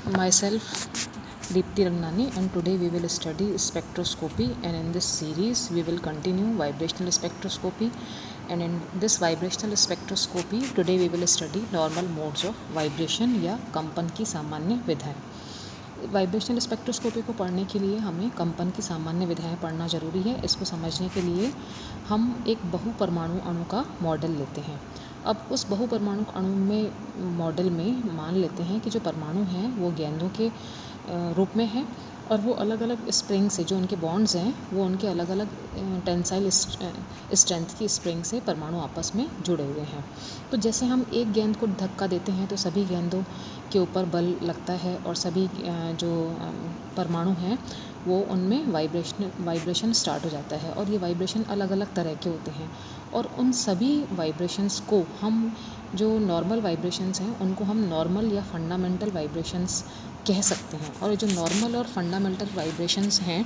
Myself Deepti Rangnani, and today we will study spectroscopy, and in this series we will continue vibrational spectroscopy, and in this vibrational spectroscopy today we will study normal modes of vibration या कंपन की सामान्य विधाएं। Vibrational spectroscopy को पढ़ने के लिए हमें कंपन की सामान्य विधाएं पढ़ना ज़रूरी है। इसको समझने के लिए हम एक बहुपरमाणु अणु का मॉडल लेते हैं। अब उस बहुपरमाणु अणु में मॉडल में मान लेते हैं कि जो परमाणु हैं वो गेंदों के रूप में है और वो अलग अलग स्प्रिंग से, जो उनके बॉन्ड्स हैं वो उनके अलग अलग टेंसाइल स्ट्रेंथ की स्प्रिंग से परमाणु आपस में जुड़े हुए हैं। तो जैसे हम एक गेंद को धक्का देते हैं तो सभी गेंदों के ऊपर बल लगता है और सभी जो परमाणु हैं वो उनमें वाइब्रेशन स्टार्ट हो जाता है और ये वाइब्रेशन अलग अलग तरह के होते हैं और उन सभी वाइब्रेशंस को हम, जो नॉर्मल वाइब्रेशंस हैं उनको हम नॉर्मल या फंडामेंटल वाइब्रेशंस कह सकते हैं। और जो नॉर्मल और फंडामेंटल वाइब्रेशंस हैं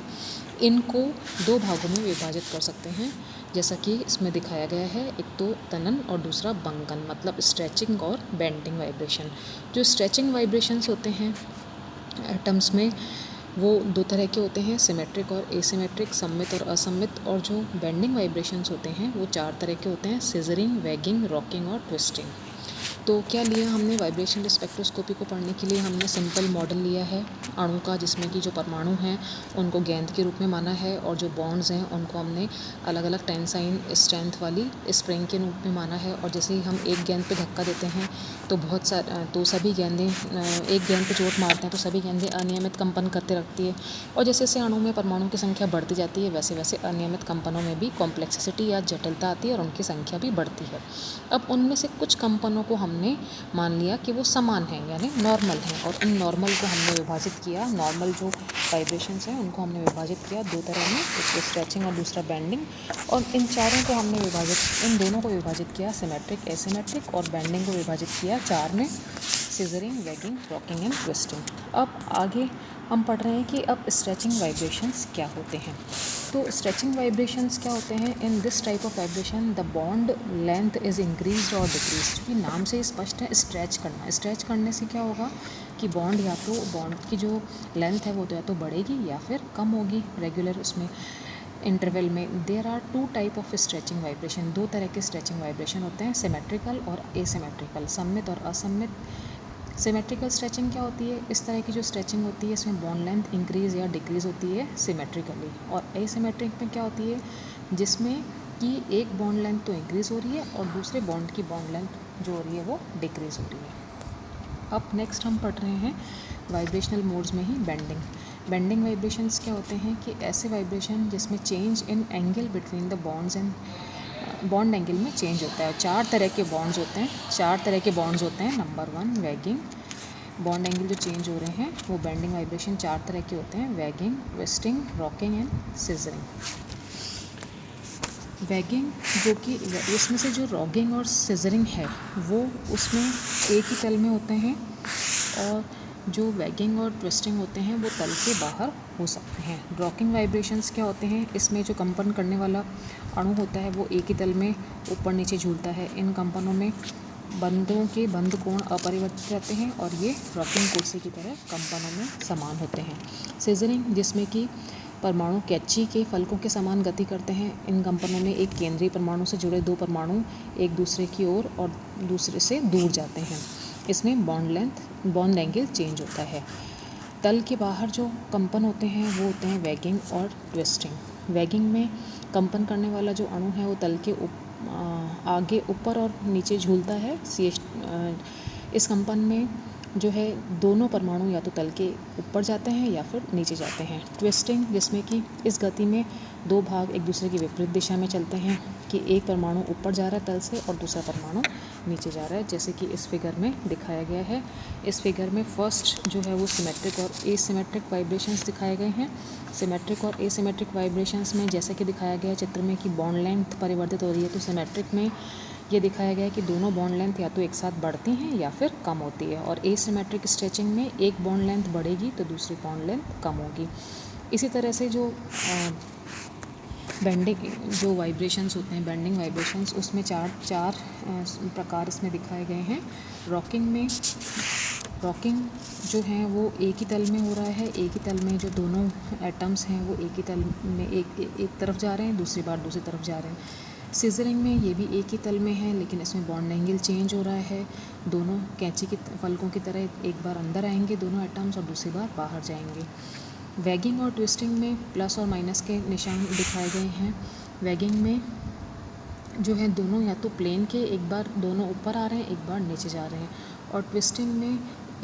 इनको दो भागों में विभाजित कर सकते हैं, जैसा कि इसमें दिखाया गया है। एक तो तनन और दूसरा बंकन, मतलब स्ट्रेचिंग और बेंडिंग वाइब्रेशन। जो स्ट्रेचिंग वाइब्रेशंस होते हैं एटम्स में वो दो तरह के होते हैं, सिमेट्रिक और एसिमेट्रिक, सममित और असममित। और जो बेंडिंग वाइब्रेशंस होते हैं वो चार तरह के होते हैं, सिजरिंग, वैगिंग, रॉकिंग और ट्विस्टिंग। तो क्या लिया हमने वाइब्रेशनल स्पेक्ट्रोस्कोपी को पढ़ने के लिए? हमने सिंपल मॉडल लिया है अणु का, जिसमें कि जो परमाणु हैं उनको गेंद के रूप में माना है और जो बॉन्ड्स हैं उनको हमने अलग अलग टेंसाइन स्ट्रेंथ वाली स्प्रिंग के रूप में माना है। और जैसे ही हम एक गेंद पे धक्का देते हैं तो सभी गेंदें, एक गेंद पे चोट मारते हैं तो सभी गेंदें अनियमित कंपन करते रखती है। और जैसे जैसे अणु में परमाणु की संख्या बढ़ती जाती है वैसे वैसे अनियमित कंपनों में भी कॉम्प्लेक्सिटी या जटिलता आती है और उनकी संख्या भी बढ़ती है। अब उनमें से कुछ कंपनों को हमने मान लिया कि वो समान हैं, यानी नॉर्मल हैं, और उन नॉर्मल को हमने विभाजित किया। नॉर्मल जो वाइब्रेशंस हैं उनको हमने विभाजित किया दो तरह में, एक स्ट्रेचिंग और दूसरा बेंडिंग। और इन चारों को हमने इन दोनों को विभाजित किया, सिमेट्रिक, एसिमेट्रिक, और बेंडिंग को विभाजित किया चार में, scissoring, waging, rocking and twisting. अब आगे हम पढ़ रहे हैं कि अब स्ट्रेचिंग वाइब्रेशंस क्या होते हैं। तो स्ट्रेचिंग वाइब्रेशंस क्या होते हैं? In this type of vibration the bond length is increase और डिक्रीज। क्योंकि नाम से स्पष्ट है, स्ट्रेच करना। स्ट्रेच करने से क्या होगा कि बॉन्ड की जो लेंथ है वो तो या तो बढ़ेगी या फिर कम होगी रेगुलर उसमें इंटरवल में। There are two type of stretching vibration, दो तरह के स्ट्रेचिंग वाइब्रेशन होते हैं, सिमेट्रिकल और एसिमेट्रिकल, सममित और असममित। सिमेट्रिकल स्ट्रेचिंग क्या होती है? इस तरह की जो स्ट्रेचिंग होती है इसमें बॉन्ड लेंथ इंक्रीज़ या डिक्रीज़ होती है सिमेट्रिकली। और एसिमेट्रिक में क्या होती है? जिसमें कि एक बॉन्ड लेंथ तो इंक्रीज़ हो रही है और दूसरे बॉन्ड की बॉन्ड लेंथ जो हो रही है वो डिक्रीज़ हो रही है। अब नेक्स्ट हम पढ़ रहे हैं वाइब्रेशनल मोड्स में ही बेंडिंग। बेंडिंग वाइब्रेशंस क्या होते हैं कि ऐसे वाइब्रेशन जिसमें change in angle between the bonds and bond angle में चेंज होता है। चार तरह के बॉन्ड्स होते हैं। नंबर 1 वैगिंग, बॉन्ड एंगल जो चेंज हो रहे हैं वो बेंडिंग वाइब्रेशन चार तरह के होते हैं, waging, twisting, rocking and scissoring. Waging, जो कि इसमें से जो रॉकिंग और सिजरिंग है वो उसमें एक ही तल में होते हैं, और जो वैगिंग और ट्विस्टिंग होते हैं वो तल के बाहर हो सकते हैं। रॉकिंग वाइब्रेशंस क्या होते हैं? इसमें जो कंपन करने वाला अणु होता है वो एक ही तल में ऊपर नीचे झूलता है। इन कंपनों में बंदों के बंद कोण अपरिवर्तित रहते हैं और ये रॉकिंग कुर्सी की तरह कंपनों में समान होते हैं। सिजरिंग, जिसमें कि परमाणु कैंची के फलकों के समान गति करते हैं। इन कंपनों में एक केंद्रीय परमाणु से जुड़े दो परमाणु एक दूसरे की ओर और दूसरे से दूर जाते हैं। इसमें बॉन्ड एंगल चेंज होता है। तल के बाहर जो कंपन होते हैं वो होते हैं वैगिंग और ट्विस्टिंग। वैगिंग में कंपन करने वाला जो अणु है वो तल के आगे, ऊपर और नीचे झूलता है। इस कंपन में जो है दोनों परमाणु या तो तल के ऊपर जाते हैं या फिर नीचे जाते हैं। ट्विस्टिंग, जिसमें कि इस गति में दो भाग एक दूसरे की विपरीत दिशा में चलते हैं, कि एक परमाणु ऊपर जा रहा है तल से और दूसरा परमाणु नीचे जा रहा है, जैसे कि इस फिगर में दिखाया गया है। इस फिगर में फर्स्ट जो है वो सिमेट्रिक और एसिमेट्रिक वाइब्रेशंस दिखाए गए हैं। सिमेट्रिक और एसिमेट्रिक वाइब्रेशंस में जैसे कि दिखाया गया है चित्र में कि बॉन्ड लेंथ परिवर्तित हो रही है, तो सिमेट्रिक में ये दिखाया गया है कि दोनों बॉन्ड लेंथ या तो एक साथ बढ़ती हैं या फिर कम होती है। और एसिमेट्रिक स्ट्रेचिंग में एक बॉन्ड लेंथ बढ़ेगी तो दूसरी बॉन्ड लेंथ कम होगी। इसी तरह से जो बेंडिंग वाइब्रेशंस होते हैं, बेंडिंग वाइब्रेशंस, उसमें चार प्रकार इसमें दिखाए गए हैं। रॉकिंग जो है वो एक ही तल में हो रहा है, एक ही तल में जो दोनों एटम्स हैं वो एक ही तल में एक तरफ जा रहे हैं, दूसरी बार दूसरी तरफ जा रहे हैं। सीजरिंग में ये भी एक ही तल में है, लेकिन इसमें बॉन्ड एंगल चेंज हो रहा है। दोनों कैंची की फलकों की तरह एक बार अंदर आएंगे दोनों एटम्स और दूसरी बार बाहर जाएंगे। वैगिंग और ट्विस्टिंग में प्लस और माइनस के निशान दिखाए गए हैं। वैगिंग में जो है दोनों या तो प्लेन के एक बार दोनों ऊपर आ रहे हैं, एक बार नीचे जा रहे हैं, और ट्विस्टिंग में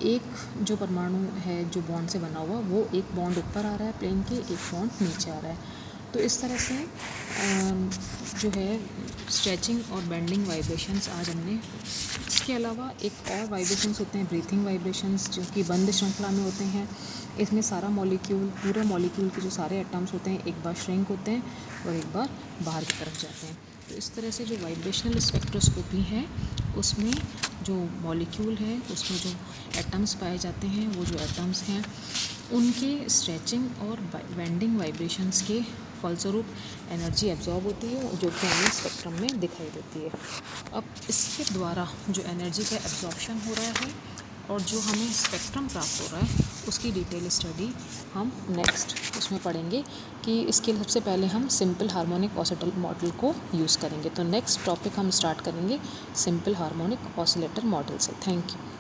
एक जो परमाणु है जो बॉन्ड से बना हुआ वो एक बॉन्ड ऊपर आ रहा है प्लेन के, एक बॉन्ड नीचे आ रहा है। तो इस तरह से जो है स्ट्रेचिंग और बेंडिंग वाइब्रेशंस आज हमने। इसके अलावा एक और वाइब्रेशंस होते हैं ब्रीथिंग वाइब्रेशंस, जो कि बंद श्रृंखला में होते हैं। इसमें सारा मॉलिक्यूल, पूरे मॉलिक्यूल के जो सारे एटम्स होते हैं एक बार श्रिंक होते हैं और एक बार बाहर की तरफ जाते हैं। तो इस तरह से जो वाइब्रेशनल स्पेक्ट्रोस्कोपी है उसमें जो मॉलिक्यूल है उसमें जो एटम्स पाए जाते हैं, वो जो एटम्स हैं उनके स्ट्रेचिंग और बेंडिंग वाइब्रेशंस के फलस्वरूप एनर्जी एब्जॉर्ब होती है, जो कि हमें स्पेक्ट्रम में दिखाई देती है। अब इसके द्वारा जो एनर्जी का एब्जॉर्प्शन हो रहा है और जो हमें स्पेक्ट्रम प्राप्त हो रहा है उसकी डिटेल स्टडी हम नेक्स्ट उसमें पढ़ेंगे, कि इसके लिए सबसे पहले हम सिंपल हार्मोनिक ऑसिलेटर मॉडल को यूज़ करेंगे। तो नेक्स्ट टॉपिक हम स्टार्ट करेंगे सिंपल हार्मोनिक ऑसिलेटर मॉडल से। Thank you.